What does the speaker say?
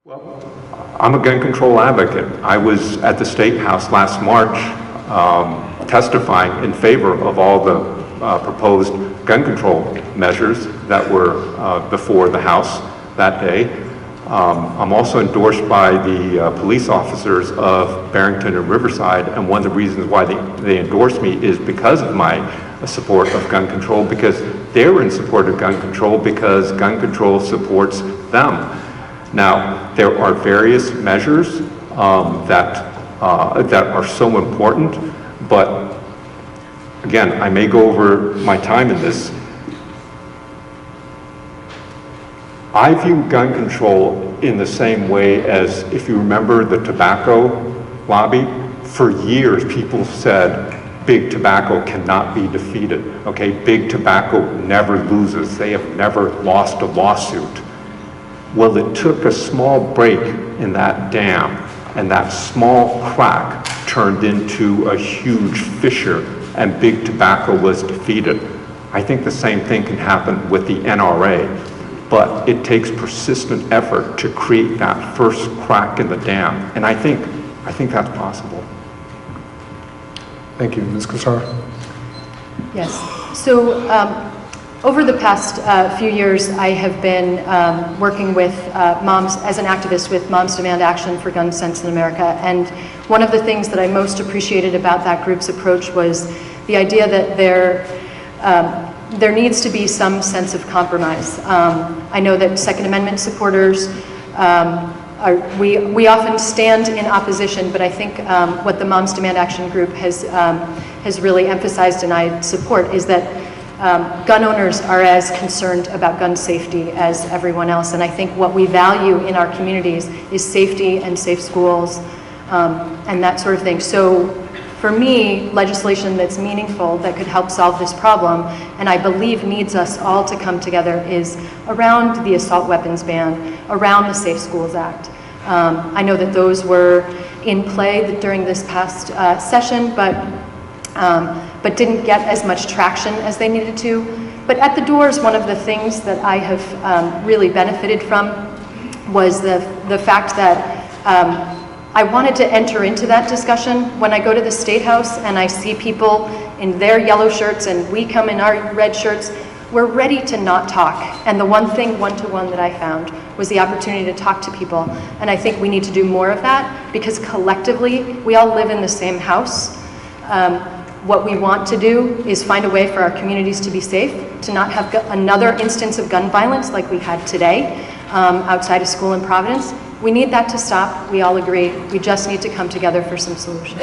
Well, I'm a gun control advocate. I was at the Statehouse last March testifying in favor of all the proposed gun control measures that were before the House that day. I'm also endorsed by the police officers of Barrington and Riverside, and one of the reasons why they endorsed me is because of my support of gun control, because they're in support of gun control because gun control supports them. Now, there are various measures that are so important, but again, I may go over my time in this. I view gun control in the same way as, if you remember the tobacco lobby, for years people said big tobacco cannot be defeated, okay? Big tobacco never loses. They have never lost a lawsuit. Well, it took a small break in that dam, and that small crack turned into a huge fissure, and big tobacco was defeated. I think the same thing can happen with the NRA, but it takes persistent effort to create that first crack in the dam, and I think that's possible. Thank you. Ms. Kassar. Yes. So over the past few years, I have been working with moms, as an activist with Moms Demand Action for Gun Sense in America. And one of the things that I most appreciated about that group's approach was the idea that there needs to be some sense of compromise. I know that Second Amendment supporters, we often stand in opposition, but I think what the Moms Demand Action group has really emphasized, and I support, is that gun owners are as concerned about gun safety as everyone else, and I think what we value in our communities is safety and safe schools and that sort of thing. So for me, legislation that's meaningful, that could help solve this problem, and I believe needs us all to come together, is around the assault weapons ban, around the Safe Schools Act. I know that those were in play during this past session, but didn't get as much traction as they needed to. But at the doors, one of the things that I have really benefited from was the fact that I wanted to enter into that discussion. When I go to the Statehouse and I see people in their yellow shirts and we come in our red shirts, we're ready to not talk. And the one thing, one-to-one, that I found was the opportunity to talk to people. And I think we need to do more of that, because collectively, we all live in the same house. What we want to do is find a way for our communities to be safe, to not have another instance of gun violence like we had today outside a school in Providence. We need that to stop. We all agree. We just need to come together for some solutions.